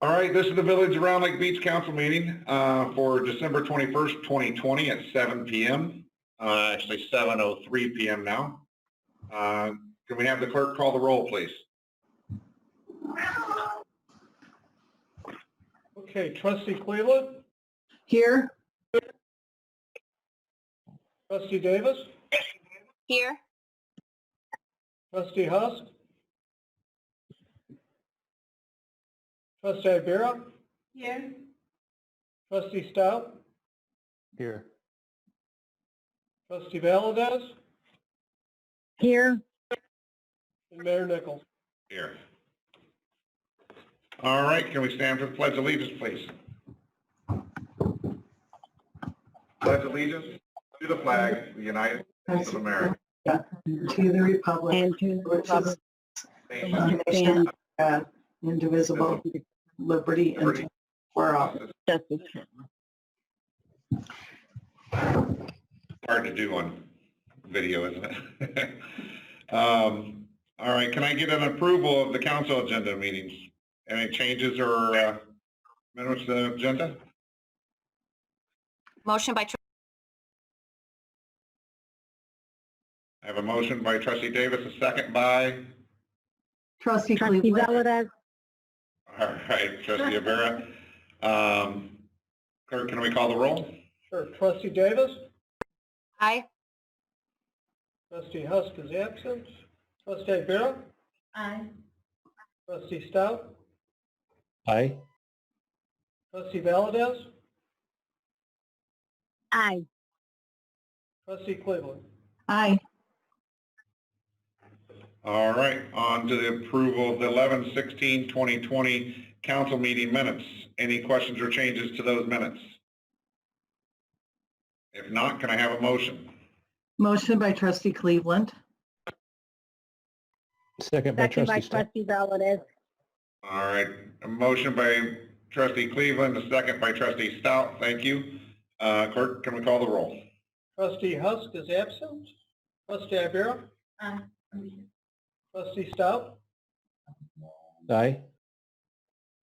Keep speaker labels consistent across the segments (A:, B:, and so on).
A: All right, this is the Village of Round Lake Beach Council meeting for December 21st, 2020 at 7 p.m. Actually 7:03 p.m. now. Can we have the clerk call the roll, please?
B: Okay, Trustee Cleveland?
C: Here.
B: Trustee Davis?
D: Here.
B: Trustee Husk? Trustee Ibera?
C: Here.
B: Trustee Stout?
E: Here.
B: Trustee Valdez?
C: Here.
B: And Mayor Nichols.
A: Here. All right, can we stand for the Pledge of Allegiance, please? Pledge allegiance to the flag of the United States of America.
C: To the republic.
D: And to the republic.
A: Nation,
C: Nation, indivisible, liberty and justice for all.
D: Justice.
A: hard to do on video, isn't it? All right, can I get an approval of the council agenda meetings? Any changes or amendments to the agenda?
D: Motion by
A: I have a motion by Trustee Davis, a second by,
C: Trustee Cleveland.
A: all right, Trustee Ibera. Clerk, can we call the roll?
B: Sure. Trustee Davis?
D: Aye.
B: Trustee Husk is absent. Trustee Ibera?
C: Aye.
B: Trustee Stout?
E: Aye.
B: Trustee Valdez?
D: Aye.
B: Trustee Cleveland?
C: Aye.
A: All right, on to the approval of the 11/16/2020 council meeting minutes. Any questions or changes to those minutes? If not, can I have a motion?
C: Motion by Trustee Cleveland.
E: Second by Trustee Stout.
D: Valdez.
A: All right, a motion by Trustee Cleveland, a second by Trustee Stout. Thank you. Clerk, can we call the roll?
B: Trustee Husk is absent. Trustee Ibera?
C: Aye.
B: Trustee Stout?
E: Aye.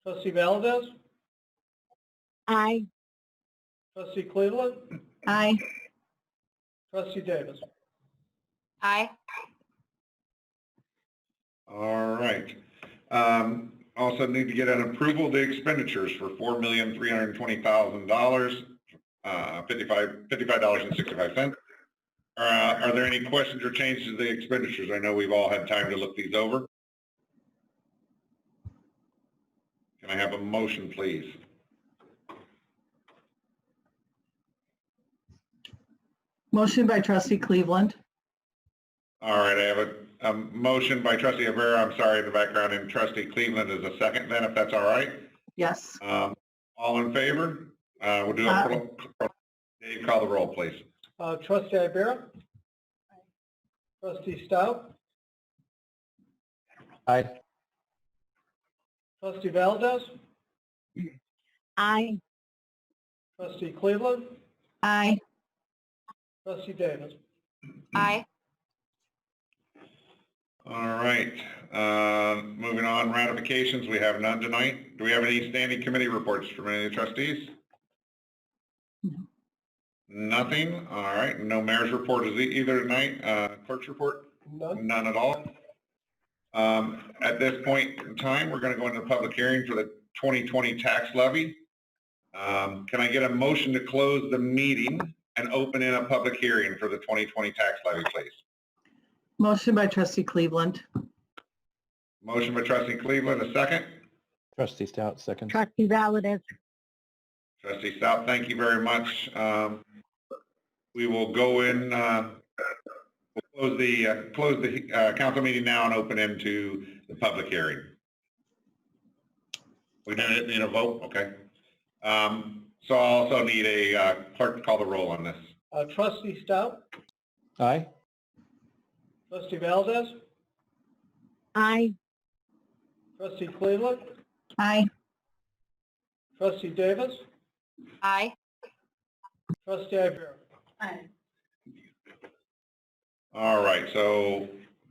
B: Trustee Valdez?
D: Aye.
B: Trustee Cleveland?
C: Aye.
B: Trustee Davis?
D: Aye.
A: All right. Also need to get an approval of the expenditures for $4,320,000, $55.65. Are there any questions or changes to the expenditures? I know we've all had time to look these over. Can I have a motion, please?
C: Motion by Trustee Cleveland.
A: All right, I have a motion by Trustee Ibera, I'm sorry, in the background, and Trustee Cleveland is a second then, if that's all right.
C: Yes.
A: All in favor? We'll do a Dave, call the roll, please.
B: Trustee Ibera? Trustee Stout?
E: Aye.
B: Trustee Valdez?
D: Aye.
B: Trustee Cleveland?
C: Aye.
B: Trustee Davis?
D: Aye.
A: All right, moving on, ratifications, we have none tonight. Do we have any standing committee reports from any of the trustees?
C: No.
A: Nothing, all right, no mayor's report is either tonight. Clerk's report?
B: None.
A: None at all. At this point in time, we're going to go into the public hearing for the 2020 tax levy. Can I get a motion to close the meeting and open in a public hearing for the 2020 tax levy, please?
C: Motion by Trustee Cleveland.
A: Motion by Trustee Cleveland, a second.
E: Trustee Stout, second.
D: Trustee Valdez.
A: Trustee Stout, thank you very much. We will go in, we'll close the council meeting now and open into the public hearing. We don't need a vote, okay. So I also need a clerk to call the roll on this.
B: Trustee Stout?
E: Aye.
B: Trustee Valdez?
D: Aye.
B: Trustee Cleveland?
C: Aye.
B: Trustee Davis?
D: Aye.
B: Trustee Ibera?
C: Aye.
A: All right, so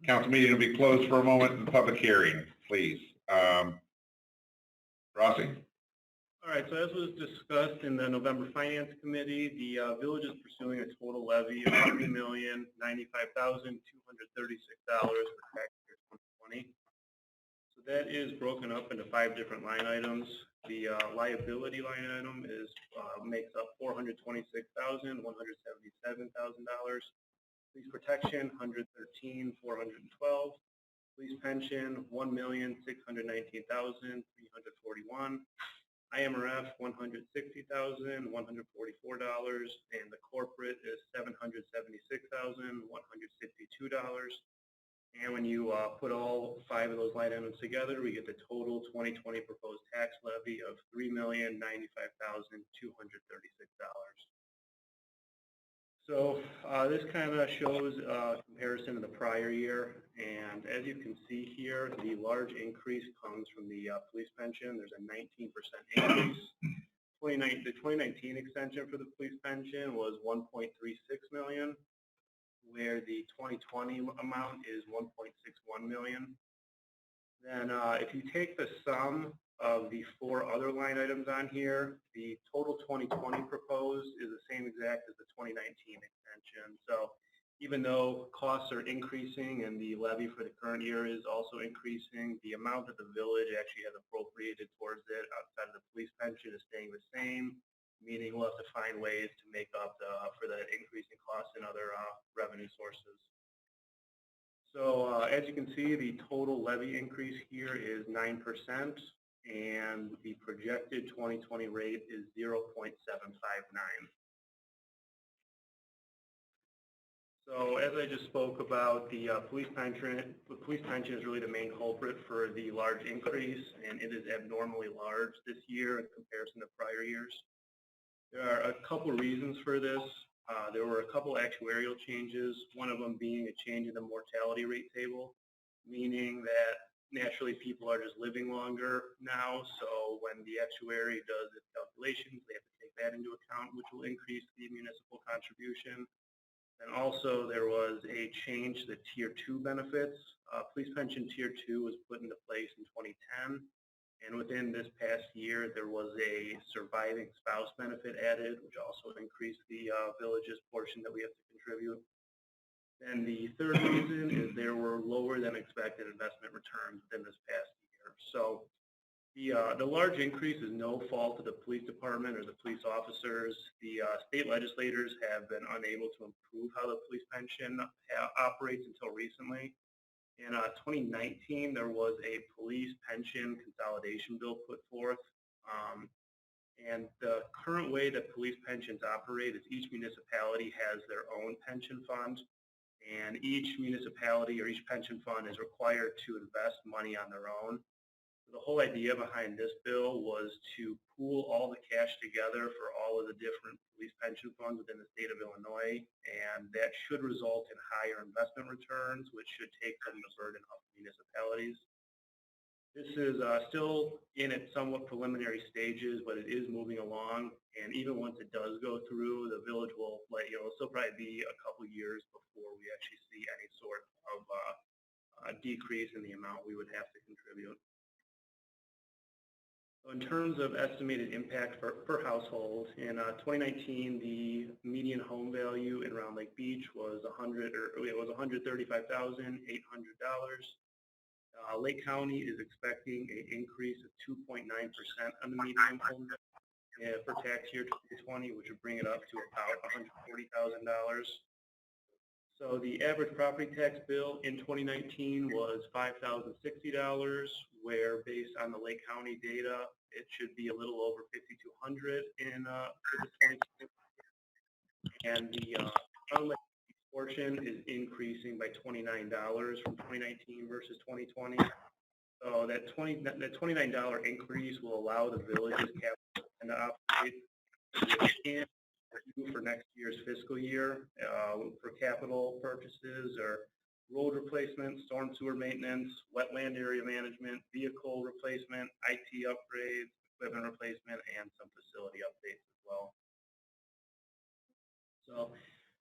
A: council meeting will be closed for a moment in the public hearing, please. Rod, Rossi?
F: All right, so as was discussed in the November Finance Committee, the village is pursuing a total levy of $3,095,236 for tax year 2020. So that is broken up into 5 different line items. The liability line item makes up $426,177,000. Police protection, $113,412. Police pension, $1,619,341. IMRF, $160,144, and the corporate is $776,162. And when you put all 5 of those line items together, we get the total 2020 proposed tax levy of $3,095,236. So this kind of shows a comparison to the prior year, and as you can see here, the large increase comes from the police pension. There's a 19% increase. The 2019 extension for the police pension was $1.36 million, where the 2020 amount is $1.61 million. Then if you take the sum of the 4 other line items on here, the total 2020 proposed is the same exact as the 2019 extension. So even though costs are increasing and the levy for the current year is also increasing, the amount that the village actually has appropriated towards it outside of the police pension is staying the same, meaning we'll have to find ways to make up for the increase in costs in other revenue sources. So as you can see, the total levy increase here is 9%. And the projected 2020 rate is 0.759. So as I just spoke about, the police pension is really the main culprit for the large increase, and it is abnormally large this year in comparison to prior years. There are a couple reasons for this. There were a couple actuarial changes, one of them being a change in the mortality rate table, meaning that naturally people are just living longer now, so when the actuary does its calculations, they have to take that into account, which will increase the municipal contribution. And also there was a change to the Tier 2 benefits. Police pension Tier 2 was put into place in 2010, and within this past year there was a surviving spouse benefit added, which also increased the village's portion that we have to contribute. And the third reason is there were lower than expected investment returns within this past year. So the large increase is no fault of the police department or the police officers. The state legislators have been unable to improve how the police pension operates until recently. In 2019, there was a police pension consolidation bill put forth. And the current way that police pensions operate is each municipality has their own pension fund. And each municipality or each pension fund is required to invest money on their own. The whole idea behind this bill was to pool all the cash together for all of the different police pension funds within the state of Illinois, and that should result in higher investment returns, which should take some of the burden off municipalities. This is still in its somewhat preliminary stages, but it is moving along. And even once it does go through, the village will it'll still probably be a couple years before we actually see any sort of decrease in the amount we would have to contribute. So in terms of estimated impact per household, in 2019, the median home value in Round Lake Beach was $135,800. Lake County is expecting an increase of 2.9% on the median home for tax year 2020, which would bring it up to about $140,000. So the average property tax bill in 2019 was $5,060, where based on the Lake County data, it should be a little over $5,200 in for the 2020. And the Round Lake portion is increasing by $29 from 2019 versus 2020. So that $29 increase will allow the village's capital to operate for next year's fiscal year for capital purchases or road replacement, storm sewer maintenance, wetland area management, vehicle replacement, IT upgrades, equipment replacement, and some facility updates as well. So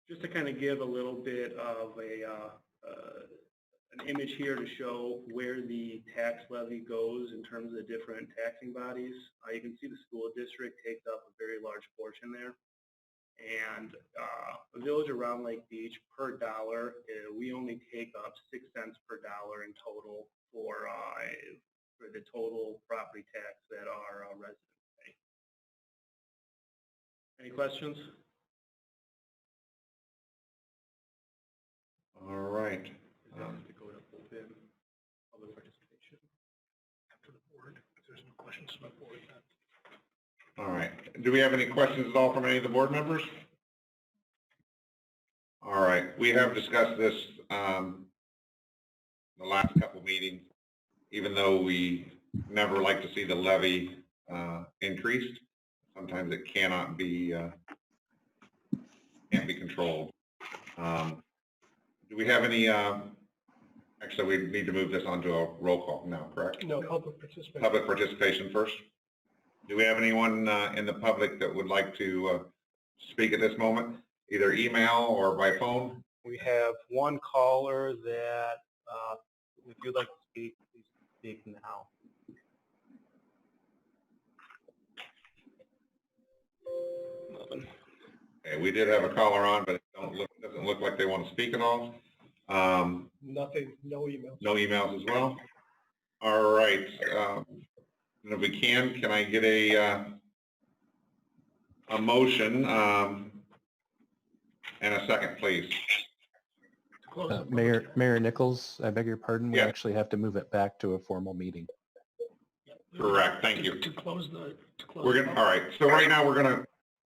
F: just to kind of give a little bit of a an image here to show where the tax levy goes in terms of the different taxing bodies. You can see the school district takes up a very large portion there. And a village around Lake Beach, per dollar, we only take up 6 cents per dollar in total for the total property tax that our residents pay. Any questions?
A: All right.
F: To go to open public participation after the board. If there's no questions from the board, then.
A: All right. Do we have any questions at all from any of the board members? All right. We have discussed this the last couple meetings, even though we never like to see the levy increased. Sometimes it can't be controlled. Do we have any, actually, we need to move this onto a roll call now, correct?
F: No, public participation.
A: Public participation first. Do we have anyone in the public that would like to speak at this moment, either email or by phone?
F: We have one caller that, if you'd like to speak, please speak now.
A: Okay, we did have a caller on, but it doesn't look like they want to speak at all.
F: Nothing, no emails.
A: No emails as well. All right. And if we can I get a motion and a second, please?
E: Mayor Nichols, I beg your pardon. We
A: Yeah.
E: actually have to move it back to a formal meeting.
A: Correct. Thank you.
F: To close the.
A: We're gonna. All right. So right now we're gonna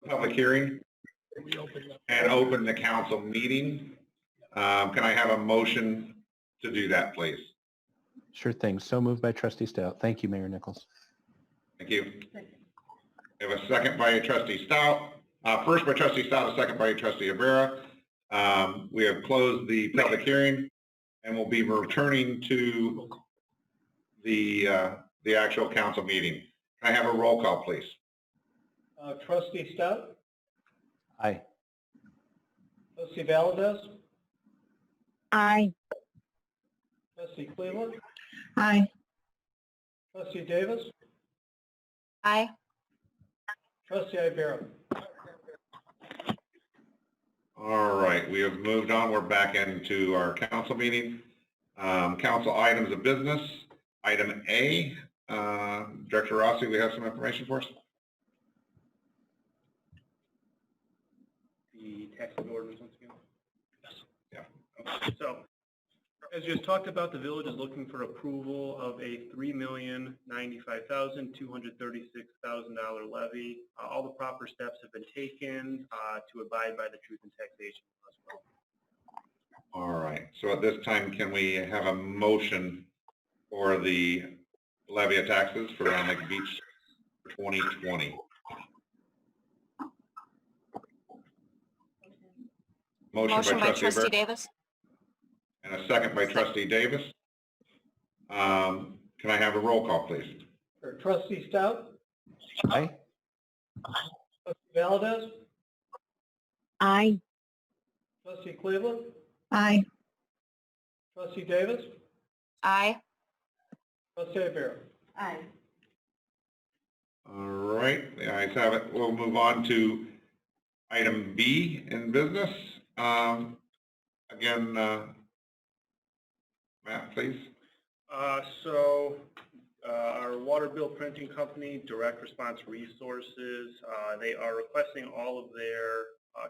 A: public hearing and open the council meeting. Can I have a motion to do that, please?
E: Sure thing. So moved by trustee Stout. Thank you, Mayor Nichols.
A: Thank you. We have a second by trustee Stout. First by trustee Stout, a second by trustee Rivera. We have closed the public hearing and we'll be returning to the actual council meeting. Can I have a roll call, please?
B: Trustee Stout,
E: Aye.
B: trustee Valdez,
D: Aye.
B: trustee Cleveland,
C: Aye.
B: trustee Davis,
D: Aye.
B: trustee Ibera.
A: All right, we have moved on. We're back into our council meeting. Council items of business. Item A, Director Rossi, we have some information for us?
F: The tax ordinance once again? Yes.
A: Yeah.
F: Okay. So, as just talked about, the village is looking for approval of a $3,095,236,000 levy. All the proper steps have been taken to abide by the truth in taxation law as well.
A: All right, so at this time, can we have a motion for the levy of taxes for Round Lake Beach for 2020?
D: Motion by trustee
A: Barrett
D: Davis.
A: and a second by trustee Davis. Can I have a roll call, please?
B: Trustee Stout,
E: Aye.
B: trustee Valdez,
D: Aye.
B: trustee Cleveland,
C: Aye.
B: trustee Davis,
D: Aye.
B: trustee Ibera.
C: Aye.
A: All right, the ayes have it. We'll move on to item B in business. Again, Matt, please.
F: Our water bill printing company, Direct Response Resources, they are requesting all of their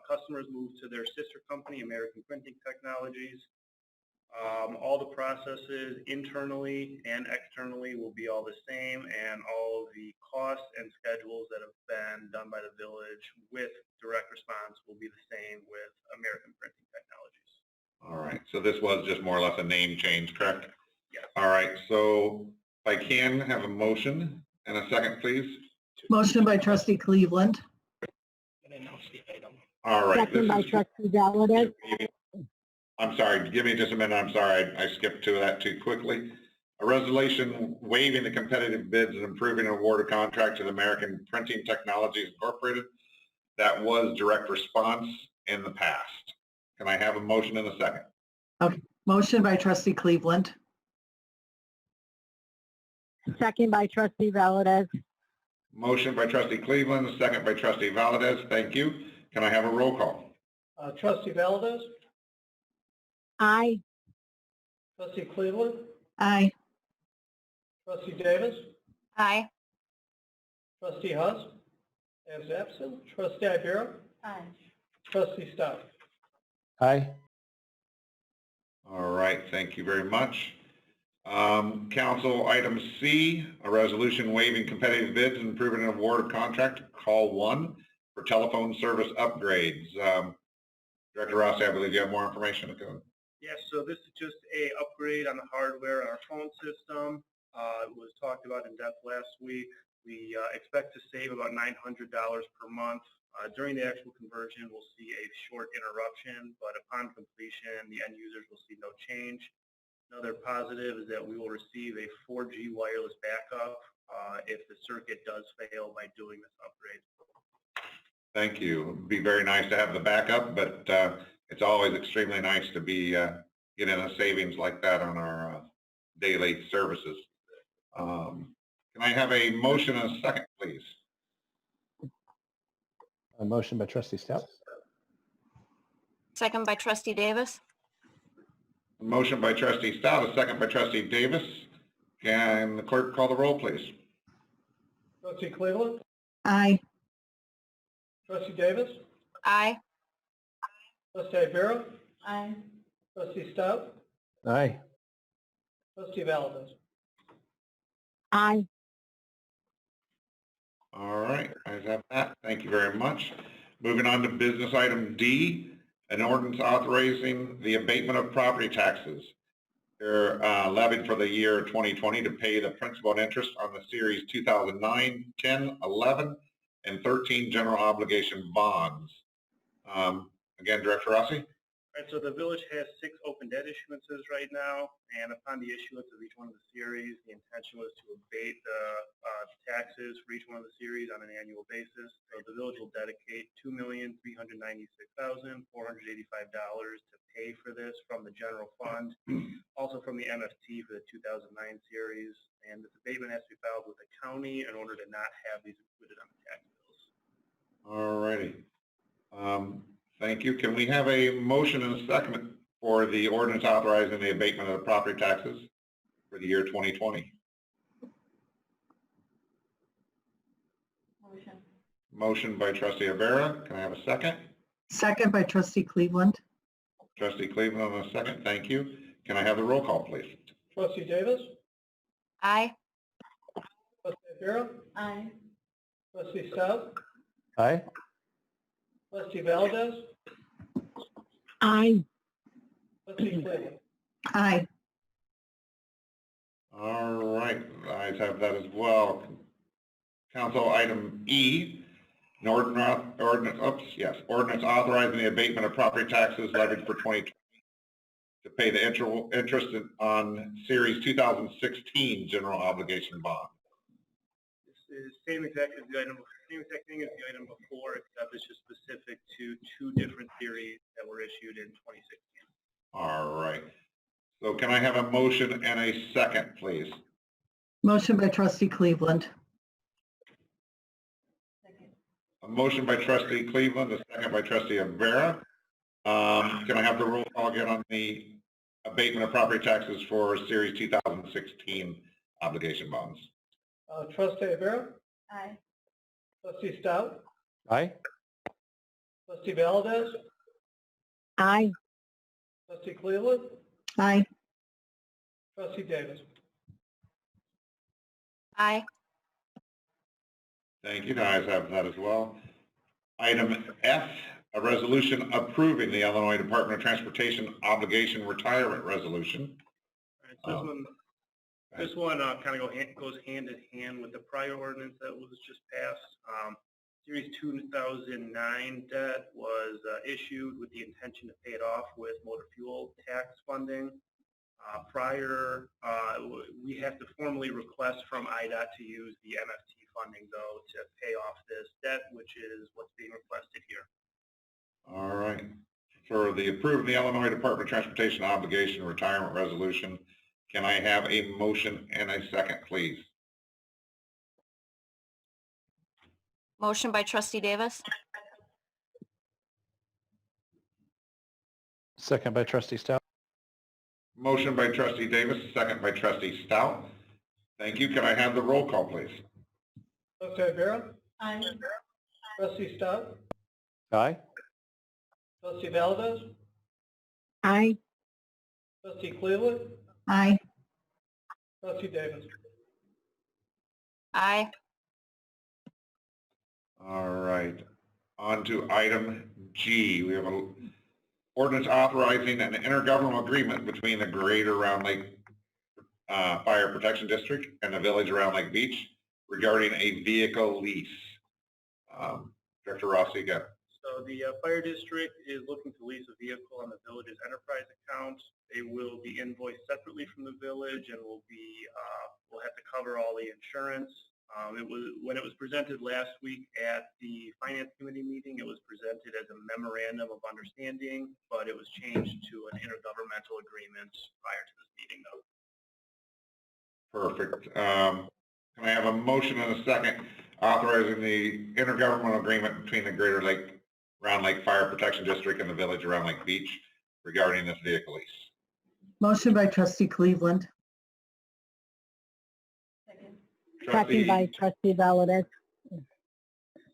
F: customers move to their sister company, American Printing Technologies. All the processes internally and externally will be all the same, and all of the costs and schedules that have been done by the village with Direct Response will be the same with American Printing Technologies.
A: All right, so this was just more or less a name change, correct?
F: Yes.
A: All right, so if I can have a motion and a second, please.
C: Motion by trustee Cleveland.
F: And announce the item.
A: All right.
D: Second
A: this
D: by
A: is-
D: trustee Valdez.
A: I'm sorry, give me just a minute. I'm sorry, I skipped to that too quickly. A resolution waiving the competitive bids and approving an award of contract to the American Printing Technologies Incorporated. That was Direct Response in the past. Can I have a motion and a second?
C: Motion by trustee Cleveland.
D: Second by trustee Valdez.
A: Motion by trustee Cleveland, second by trustee Valdez. Thank you. Can I have a roll call?
B: Trustee Valdez,
D: Aye.
B: trustee Cleveland,
C: Aye.
B: trustee Davis,
D: Aye.
B: trustee Huss, as absent, trustee Ibero,
D: Aye.
B: trustee Stout.
E: Aye.
A: All right, thank you very much. Council item C, a resolution waiving competitive bids and approving an award of contract, call one, for telephone service upgrades. Director Rossi, I believe you have more information to go.
F: Yes, so this is just a upgrade on the hardware on our phone system. It was talked about in depth last week. We expect to save about $900 per month. During the actual conversion, we'll see a short interruption, but upon completion, the end users will see no change. Another positive is that we will receive a 4G wireless backup if the circuit does fail by doing this upgrade.
A: Thank you. It'd be very nice to have the backup, but it's always extremely nice to be getting a savings like that on our daily services. Can I have a motion and a second, please?
E: A motion by trustee Stout.
D: Second by trustee Davis.
A: A motion by trustee Stout, a second by trustee Davis. Can the clerk call the roll, please?
B: Trustee Cleveland,
C: Aye.
B: trustee Davis,
D: Aye.
B: trustee Ibero,
D: Aye.
B: trustee Stout,
E: Aye.
B: trustee Valdez.
D: Aye.
A: All right, I have that. Thank you very much. Moving on to business item D, an ordinance authorizing the abatement of property taxes. They're levied for the year 2020 to pay the principal and interest on the series 2009, 10, 11, and 13 general obligation bonds. Again, Director Rossi?
F: All right, so the village has 6 open debt issuances right now, and upon the issuance of each one of the series, the intention was to abate the taxes for each one of the series on an annual basis. So the village will dedicate $2,396,485 to pay for this from the general fund, also from the MFT for the 2009 series, and this abatement has to be filed with the county in order to not have these included on the tax bills.
A: All righty. Thank you. Can we have a motion and a second for the ordinance authorizing the abatement of the property taxes for the year 2020?
D: Motion.
A: Motion by trustee Avera. Can I have a second?
C: Second by trustee Cleveland.
A: Trustee Cleveland on a second. Thank you. Can I have the roll call, please?
B: Trustee Davis,
D: Aye.
B: trustee Ibero,
D: Aye.
B: trustee Stout,
E: Aye.
B: trustee Valdez,
D: Aye.
B: trustee Cleveland.
C: Aye.
A: All right, I have that as well. Council item E, an ordinance authorizing the abatement of property taxes levied for 2020 to pay the interest on Series 2016 general obligation bond.
F: This is same exact thing as the item before, except it's just specific to 2 different series that were issued in 2016.
A: All right. So can I have a motion and a second, please?
C: Motion by trustee Cleveland.
A: A motion by trustee Cleveland, a second by trustee Avera. Can I have the roll call again on the abatement of property taxes for Series 2016 obligation bonds?
B: Trustee Ibero,
D: Aye.
B: trustee Stout,
E: Aye.
B: trustee Valdez,
D: Aye.
B: trustee Cleveland,
C: Aye.
B: trustee Davis.
D: Aye.
A: Thank you. Guys have that as well. Item F, a resolution approving the Illinois Department of Transportation obligation retirement resolution.
F: All right, so this one kind of goes hand in hand with the prior ordinance that was just passed. Series 2009 debt was issued with the intention to pay it off with motor fuel tax funding. We have to formally request from IDOT to use the MFT funding, though, to pay off this debt, which is what's being requested here.
A: All right. for the approving the Illinois Department of Transportation obligation retirement resolution. Can I have a motion and a second, please?
D: Motion by trustee Davis.
E: Second by trustee Stout.
A: Motion by trustee Davis, second by trustee Stout. Thank you. Can I have the roll call, please?
B: Trustee Ibera? Aye. Trustee Stout?
E: Aye.
B: Trustee Valdez?
D: Aye.
B: Trustee Cleveland?
C: Aye.
B: Trustee Davis?
D: Aye.
A: All right. On to item G. We have an ordinance authorizing an intergovernmental agreement between the Greater Round Lake Fire Protection District and the Village of Round Lake Beach regarding a vehicle lease. Director Rossi, again.
F: So the fire district is looking to lease a vehicle on the village's enterprise account. They will be invoiced separately from the village and will have to cover all the insurance. When it was presented last week at the finance committee meeting, it was presented as a memorandum of understanding, but it was changed to an intergovernmental agreement prior to this meeting, though.
A: Perfect. Can I have a motion and a second authorizing the intergovernmental agreement between the Greater Round Lake Fire Protection District and the Village of Round Lake Beach regarding this vehicle lease?
C: Motion by trustee Cleveland.
D: Second by trustee Valdez.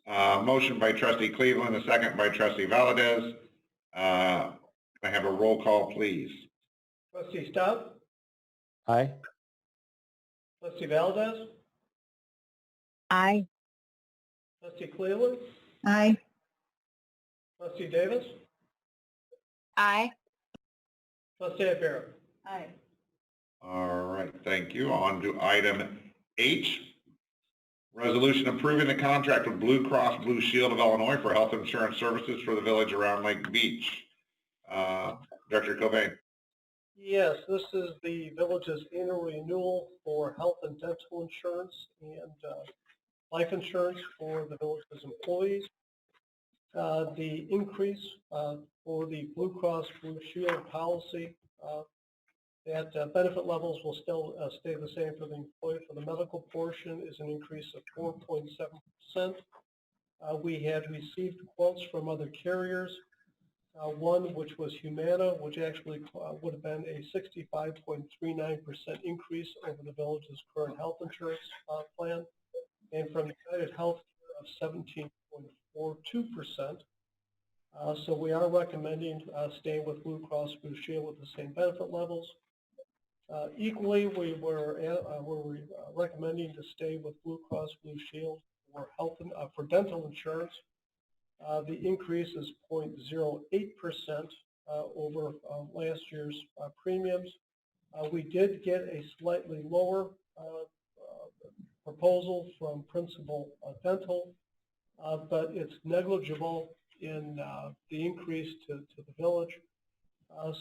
A: Motion by trustee Cleveland, a second by trustee Valdez. Can I have a roll call, please?
B: Trustee Stout?
E: Aye.
B: Trustee Valdez?
D: Aye.
B: Trustee Cleveland?
C: Aye.
B: Trustee Davis?
D: Aye.
B: Trustee Ibera?
C: Aye.
A: All right, thank you. On to item H. Resolution approving the contract with Blue Cross Blue Shield of Illinois for health insurance services for the Village of Round Lake Beach. Director Cobain.
B: Yes, this is the village's annual renewal for health and dental insurance and life insurance for the village's employees. The increase for the Blue Cross Blue Shield policy, that benefit levels will still stay the same for the employee. For the medical portion is an increase of 4.7%. We had received quotes from other carriers. One, which was Humana, which actually would have been a 65.39% increase over the village's current health insurance plan, and from United Health of 17.42%. So we are recommending staying with Blue Cross Blue Shield with the same benefit levels. Equally, we're recommending to stay with Blue Cross Blue Shield for health and for dental insurance. The increase is 0.08% over last year's premiums. We did get a slightly lower proposal from Principal Dental, but it's negligible in the increase to the village.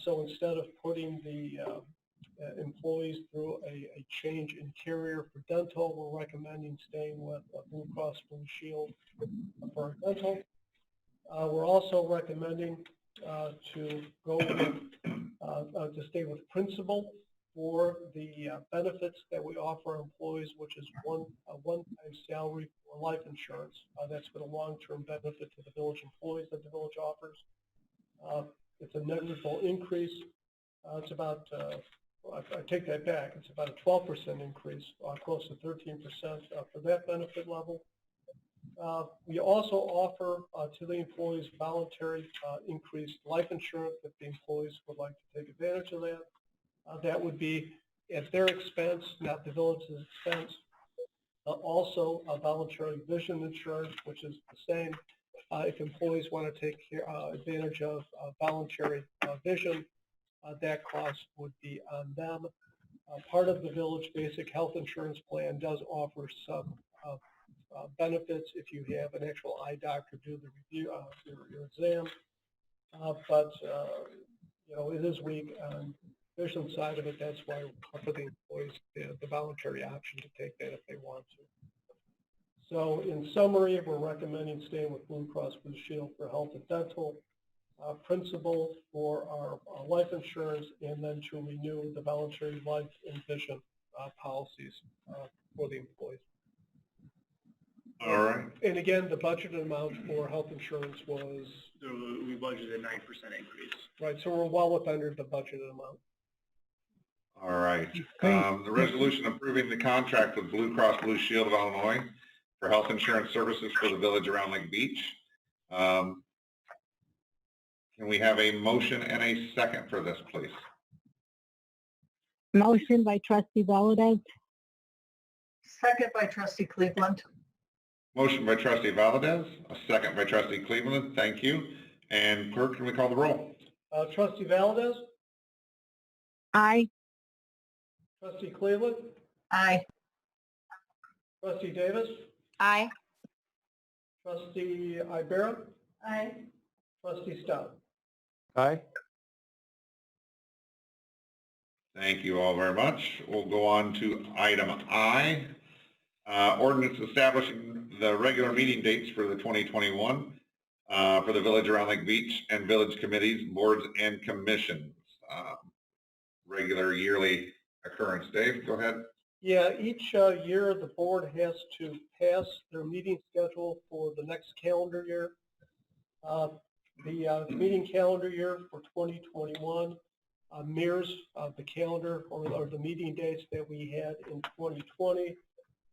B: So instead of putting the employees through a change in carrier for dental, we're recommending staying with Blue Cross Blue Shield for dental. We're also recommending to go with, to stay with Principal for the benefits that we offer employees, which is a one-time salary for life insurance. That's been a long-term benefit to the village employees that the village offers. It's a negligible increase. It's about, I take that back, it's about a 12% increase, close to 13% for that benefit level. We also offer to the employees voluntary increased life insurance if the employees would like to take advantage of that. That would be at their expense, not the village's expense. Also, a voluntary vision insurance, which is the same. If employees want to take advantage of voluntary vision, that cost would be on them. Part of the village basic health insurance plan does offer some benefits if you have an actual eye doctor do the review, your exam. But you know, it is weak on the vision side of it. That's why we offer the employees the voluntary option to take that if they want to. So in summary, we're recommending staying with Blue Cross Blue Shield for health and dental. principal for our life insurance, and then to renew the voluntary life and vision policies for the employees.
A: All right.
B: And again, the budgeted amount for health insurance was,
F: So we budgeted a 9% increase.
B: right, so we're well under the budgeted amount.
A: All right.
E: Great.
A: The resolution approving the contract with Blue Cross Blue Shield of Illinois for health insurance services for the village around Lake Beach. Can we have a motion and a second for this, please?
D: Motion by trustee Valdez.
C: Second by trustee Cleveland.
A: Motion by trustee Valdez, a second by trustee Cleveland. Thank you. And clerk, can we call the roll?
B: Trustee Valdez,
D: Aye.
B: trustee Cleveland,
C: Aye.
B: trustee Davis,
D: Aye.
B: trustee Ibera,
C: Aye.
B: trustee Stout.
E: Aye.
A: Thank you all very much. We'll go on to item I. Ordinance establishing the regular meeting dates for the 2021 for the village around Lake Beach and village committees, boards, and commissions. Regular yearly occurrence. Dave, go ahead.
B: Yeah, each year the board has to pass their meeting schedule for the next calendar year. The meeting calendar year for 2021 mirrors the calendar or the meeting dates that we had in 2020,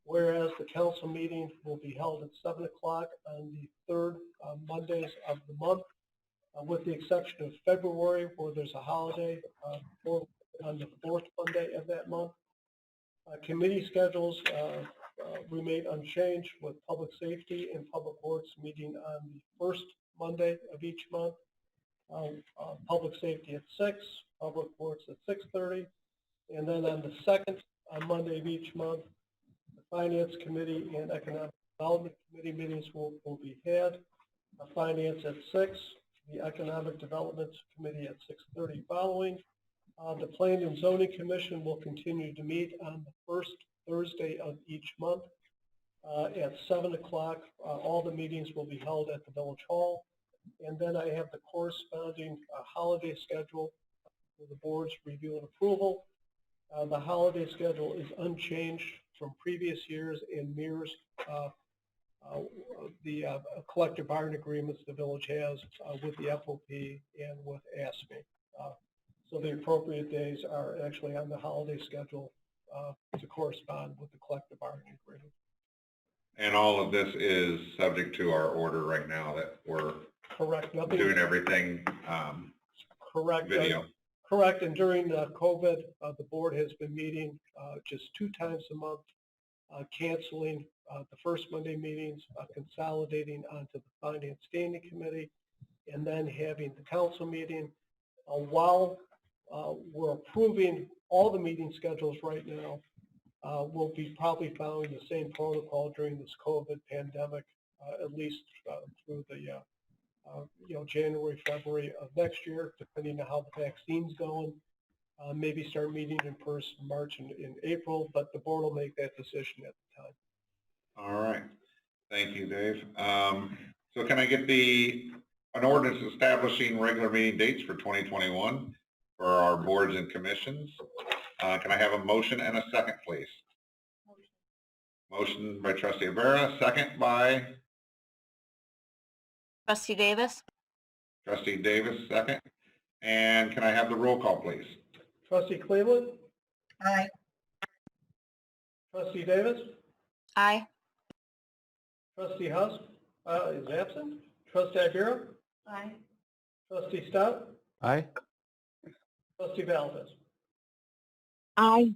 B: whereas the council meeting will be held at 7 o'clock on the third Mondays of the month, with the exception of February, where there's a holiday on the fourth Monday of that month. Committee schedules remain unchanged, with public safety and public works meeting on the first Monday of each month. Public safety at 6, public works at 6:30, and then on the second Monday of each month, the Finance Committee and Economic Development Committee meetings will be had. Finance at 6, the Economic Development Committee at 6:30 following. The Planning and Zoning Commission will continue to meet on the first Thursday of each month at 7 o'clock. All the meetings will be held at the Village Hall. And then I have the corresponding holiday schedule for the board's review and approval. The holiday schedule is unchanged from previous years and mirrors the collective bargaining agreements the village has with the FOP and with ASME. So the appropriate days are actually on the holiday schedule to correspond with the collective bargaining agreement.
A: And all of this is subject to our order right now that we're
B: Correct. Nothing.
A: doing everything
B: Correct.
A: video.
B: Correct. And during COVID, the board has been meeting just 2 times a month, canceling the first Monday meetings, consolidating onto the Finance Standing Committee, and then having the council meeting. While we're approving all the meeting schedules right now, we'll be probably following the same protocol during this COVID pandemic, at least through the January, February of next year, depending on how the vaccine's going. Maybe start meeting in person March and in April, but the board will make that decision at the time.
A: All right. Thank you, Dave. So can I get an ordinance establishing regular meeting dates for 2021 for our boards and commissions? Can I have a motion and a second, please? Motion by trustee Ibera, second by
D: Trustee Davis.
A: trustee Davis, second. And can I have the roll call, please?
B: Trustee Cleveland,
C: Aye.
B: trustee Davis,
D: Aye.
B: trustee Husk is absent. Trustee Ibera,
C: Aye.
B: trustee Stout,
E: Aye.
B: trustee Valdez.
D: Aye.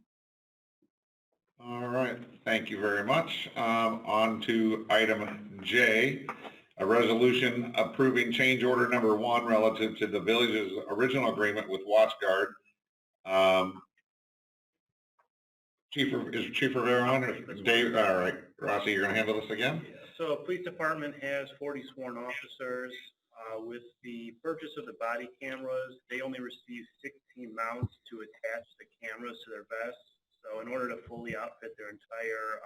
A: All right. Thank you very much. On to item J, a resolution approving change order number 1 relative to the village's original agreement with WatchGuard. Is Chief Rivera on, or Dave? All right, Rossi, you're going to handle this again?
F: So police department has 40 sworn officers. With the purchase of the body cameras, they only receive 16 mounts to attach the cameras to their vests. So in order to fully outfit their entire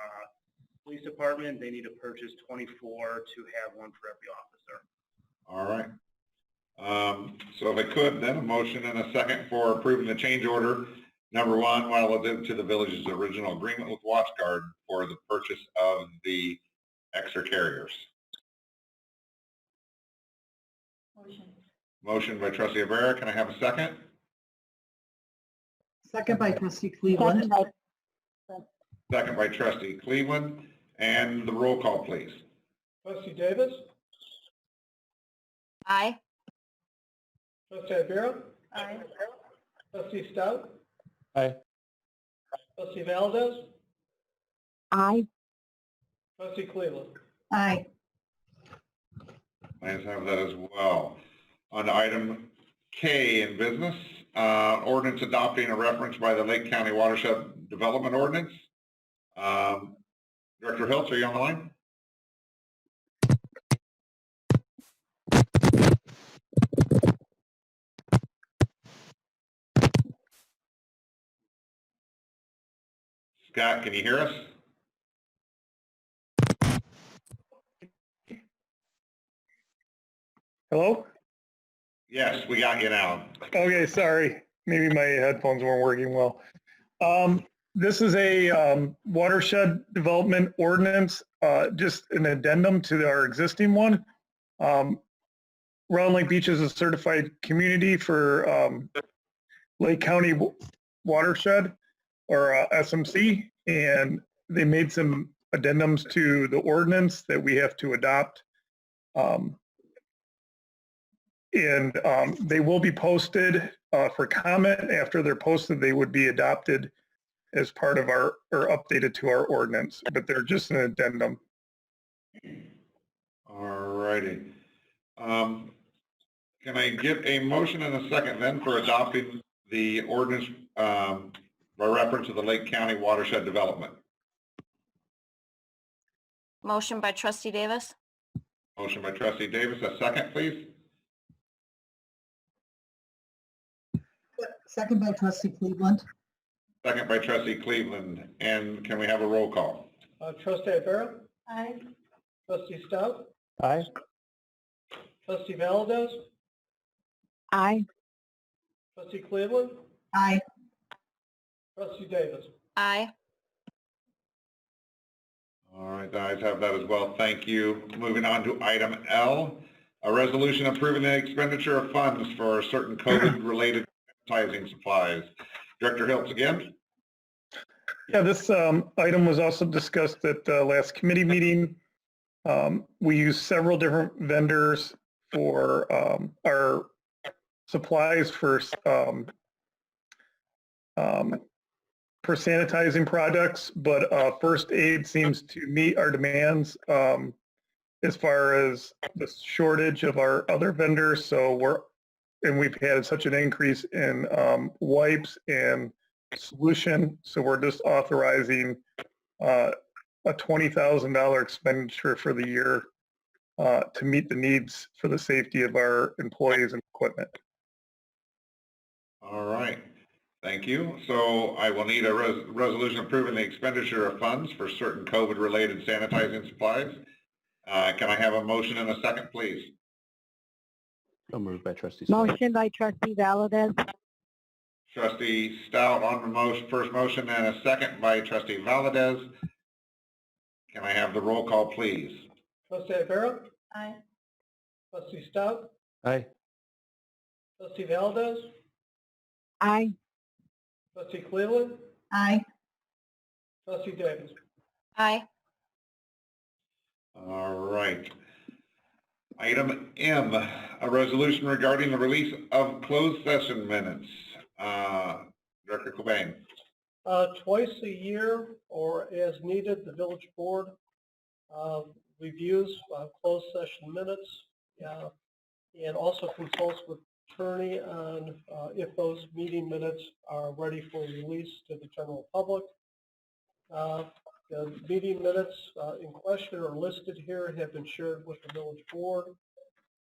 F: police department, they need to purchase 24 to have one for every officer.
A: All right. So if I could, then a motion and a second for approving the change order number 1 relative to the village's original agreement with WatchGuard for the purchase of the extra carriers. Motion by trustee Rivera. Can I have a second?
C: Second by trustee Cleveland.
A: Second by trustee Cleveland. And the roll call, please.
B: Trustee Davis,
D: Aye.
B: trustee Ibera,
D: Aye.
B: trustee Stout,
E: Aye.
B: trustee Valdez,
D: Aye.
B: trustee Cleveland.
C: Aye.
A: Let's have that as well. On to item K in business, ordinance adopting a reference by the Lake County Watershed Development Ordinance. Director Hiltz, are you on the line? Scott, can you hear us?
G: Hello?
A: Yes, we got you now.
G: Okay, sorry. Maybe my headphones weren't working well. This is a watershed development ordinance, just an addendum to our existing one. Round Lake Beach is a certified community for Lake County watershed, or SMC, and they made some addendums to the ordinance that we have to adopt. They will be posted for comment. After they're posted, they would be adopted as part of our, or updated to our ordinance, but they're just an addendum.
A: All righty. Can I get a motion and a second then for adopting the ordinance by reference to the Lake County Watershed Development?
D: Motion by trustee Davis.
A: Motion by trustee Davis, a second, please.
C: Second by trustee Cleveland.
A: Second by trustee Cleveland. And can we have a roll call?
B: Trustee Ibera,
D: Aye.
B: trustee Stout,
E: Aye.
B: trustee Valdez,
D: Aye.
B: trustee Cleveland,
C: Aye.
B: trustee Davis.
D: Aye.
A: All right, the ayes have that as well. Thank you. Moving on to item L, a resolution approving the expenditure of funds for certain COVID-related sanitizing supplies. Director Hiltz again.
G: Yeah, this item was also discussed at the last committee meeting. We use several different vendors for our supplies for sanitizing products, but First Aid seems to meet our demands as far as the shortage of our other vendors. So we've had such an increase in wipes and solution. So we're just authorizing a $20,000 expenditure for the year to meet the needs for the safety of our employees and equipment.
A: All right. Thank you. So I will need a resolution approving the expenditure of funds for certain COVID-related sanitizing supplies. Can I have a motion and a second, please?
E: So moved by trustee Stout.
D: Motion by trustee Valdez.
A: Trustee Stout on the first motion and a second by trustee Valdez. Can I have the roll call, please?
B: Trustee Ibera,
D: Aye.
B: trustee Stout,
E: Aye.
B: trustee Valdez,
D: Aye.
B: trustee Cleveland,
C: Aye.
B: trustee Davis.
D: Aye.
A: All right. Item M, a resolution regarding the release of closed session minutes. Director Cobain.
B: Twice a year or as needed, the village board reviews closed session minutes and also consults with attorney on if those meeting minutes are ready for release to the general public. The meeting minutes in question are listed here, have been shared with the village board.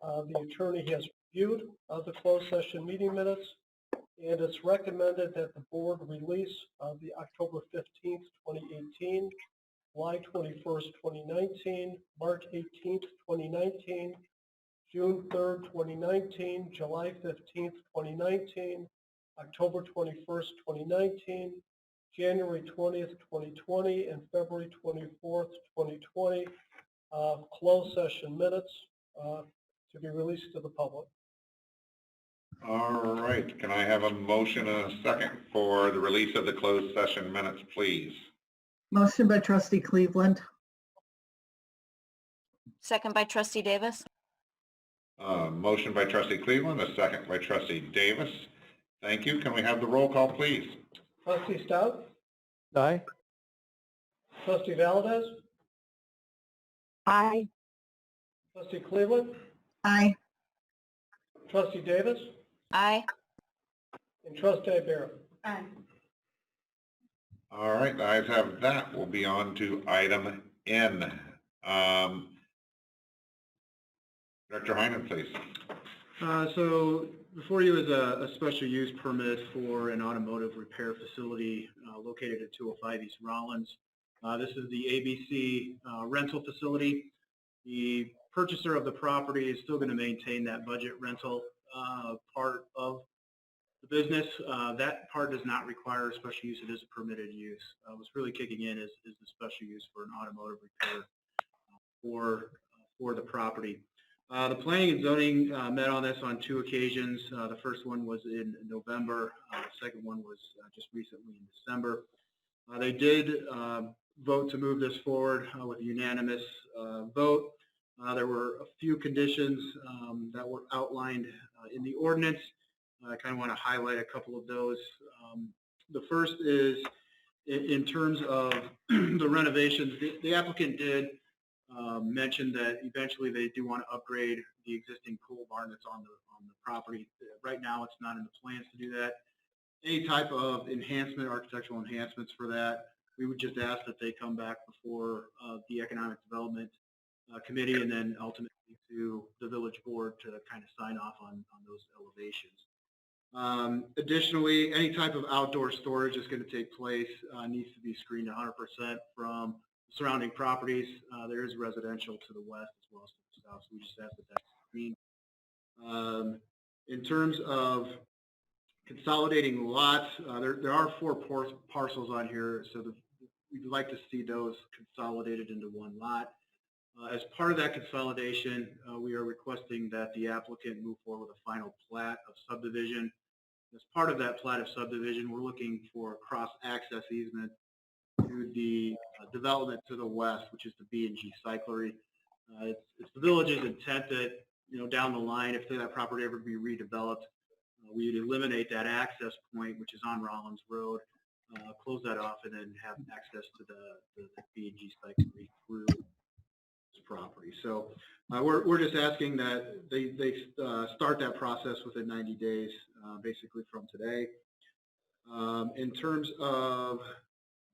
B: The attorney has reviewed the closed session meeting minutes, and it's recommended that the board release the October 15th, 2018, July 21st, 2019, March 18th, 2019, June 3rd, 2019, July 15th, 2019, October 21st, 2019, January 20th, 2020, and February 24th, 2020, closed session minutes to be released to the public.
A: All right, can I have a motion and a second for the release of the closed session minutes, please?
C: Motion by trustee Cleveland.
H: Second by trustee Davis.
A: Motion by trustee Cleveland, a second by trustee Davis. Thank you. Can we have the roll call, please?
B: Trustee Stout?
E: Aye.
B: Trustee Valdez?
D: Aye.
B: Trustee Cleveland?
C: Aye.
B: Trustee Davis?
H: Aye.
B: And Trustee Barrett?
C: Aye.
A: All right, the ayes have that. We'll be on to item N. Director Heinen, please.
F: So before you is a special use permit for an automotive repair facility located at 205 East Rollins. This is the ABC rental facility. The purchaser of the property is still going to maintain that budget rental part of the business. That part does not require a special use. It is a permitted use. What's really kicking in is the special use for an automotive repair for the property. The planning and zoning met on this on 2 occasions. The first one was in November. The second one was just recently in December. They did vote to move this forward with a unanimous vote. There were a few conditions that were outlined in the ordinance. I kind of want to highlight a couple of those. The first is in terms of the renovations. The applicant did mention that eventually they do want to upgrade the existing pool barn that's on the property. Right now, it's not in the plans to do that. Any type of enhancement, architectural enhancements for that, we would just ask that they come back before the Economic Development Committee and then ultimately to the village board to kind of sign off on those elevations. Additionally, any type of outdoor storage that's going to take place needs to be screened 100% from surrounding properties. There is residential to the west as well as to the south, so we just ask that that's screened. In terms of consolidating lots, there are 4 parcels on here, so we'd like to see those consolidated into one lot. As part of that consolidation, we are requesting that the applicant move forward with a final plat of subdivision. As part of that plat of subdivision, we're looking for a cross-access easement to the development to the west, which is the B&G Cyclery. It's the village's intent that, down the line, if that property ever be redeveloped, we'd eliminate that access point, which is on Rollins Road, close that off, and then have access to the B&G Cyclery through this property. So we're just asking that they start that process within 90 days, basically from today. In terms of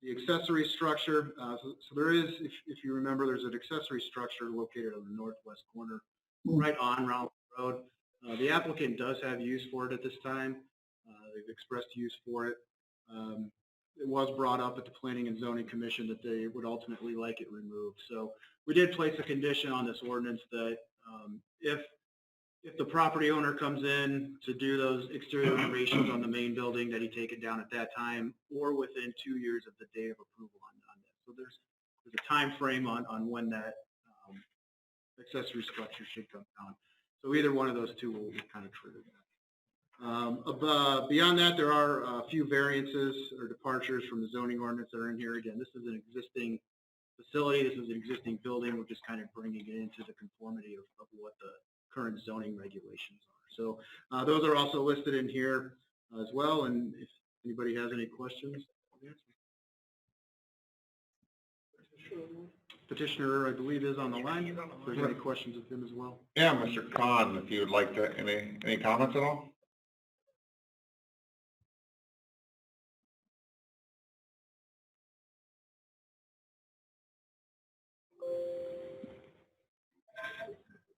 F: the accessory structure, so there is, if you remember, there's an accessory structure located on the northwest corner, right on Rollins Road. The applicant does have use for it at this time. They've expressed use for it. It was brought up at the Planning and Zoning Commission that they would ultimately like it removed. So we did place a condition on this ordinance that if the property owner comes in to do those exterior renovations on the main building, that he take it down at that time or within 2 years of the day of approval on that. So there's a time frame on when that accessory structure should come down. So either one of those two will kind of trigger that. Beyond that, there are a few variances or departures from the zoning ordinance that are in here. Again, this is an existing facility. This is an existing building. We're just kind of bringing it into the conformity of what the current zoning regulations are. So those are also listed in here as well. And if anybody has any questions, I'll answer. Petitioner, I believe, is on the line. If there's any questions of him as well.
A: Yeah, Mr. Khan, if you would like to, any comments at all?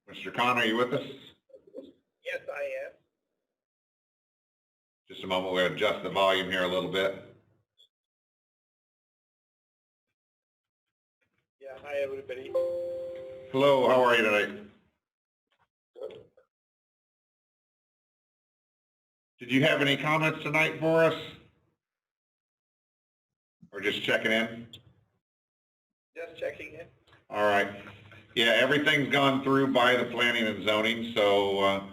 A: Mr. Khan, are you with us?
B: Yes, I am.
A: Just a moment, we'll adjust the volume here a little bit.
B: Yeah, hi, everybody.
A: Hello, how are you tonight? Did you have any comments tonight for us? Or just checking in?
B: Just checking in.
A: All right. Yeah, everything's gone through by the planning and zoning, so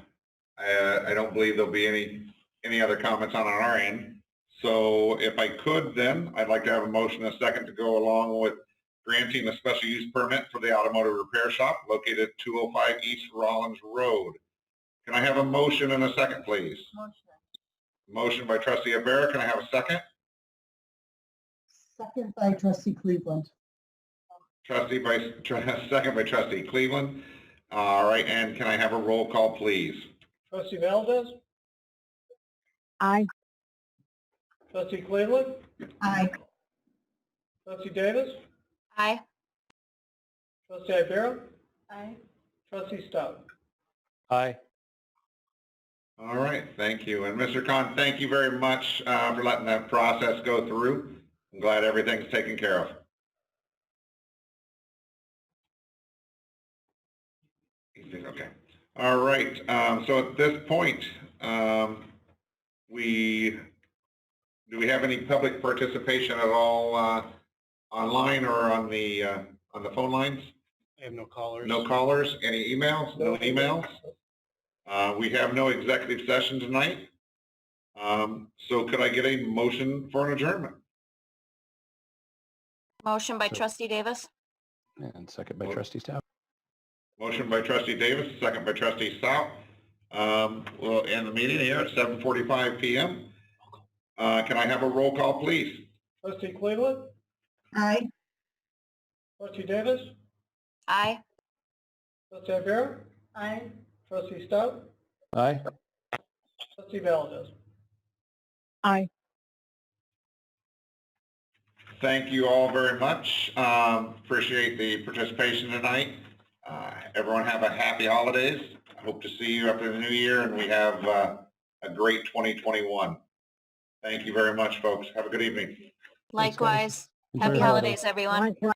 A: I don't believe there'll be any other comments on our end. So if I could then, I'd like to have a motion and a second to go along with granting a special use permit for the automotive repair shop located at 205 East Rollins Road. Can I have a motion and a second, please? Motion by trustee Rivera. Can I have a second?
C: Second by trustee Cleveland.
A: Second by trustee Cleveland. All right, and can I have a roll call, please?
B: Trustee Valdez?
D: Aye.
B: Trustee Cleveland?
C: Aye.
B: Trustee Davis?
H: Aye.
B: Trustee Ibera?
H: Aye.
B: Trustee Stout?
E: Aye.
A: All right, thank you. And Mr. Khan, thank you very much for letting that process go through. I'm glad everything's taken care of. Okay. All right. So at this point, do we have any public participation at all online or on the phone lines?
F: I have no callers.
A: No callers? Any emails? No emails? We have no executive session tonight. So could I get a motion for an adjournment?
H: Motion by
E: So-
H: trustee Davis.
E: And second by trustee Stout.
A: Motion by trustee Davis, second by trustee Stout. We'll end the meeting here at 7:45 p.m. Can I have a roll call, please?
B: Trustee Cleveland?
C: Aye.
B: Trustee Davis?
H: Aye.
B: Trustee Ibera?
C: Aye.
B: Trustee Stout?
E: Aye.
B: Trustee Valdez?
D: Aye.
A: Thank you all very much. Appreciate the participation tonight. Everyone have a happy holidays. I hope to see you after the new year and we have a great 2021. Thank you very much, folks. Have a good evening.
H: Likewise.
E: Enjoy
H: Happy
E: your holiday.
H: holidays, everyone.
D: Aye.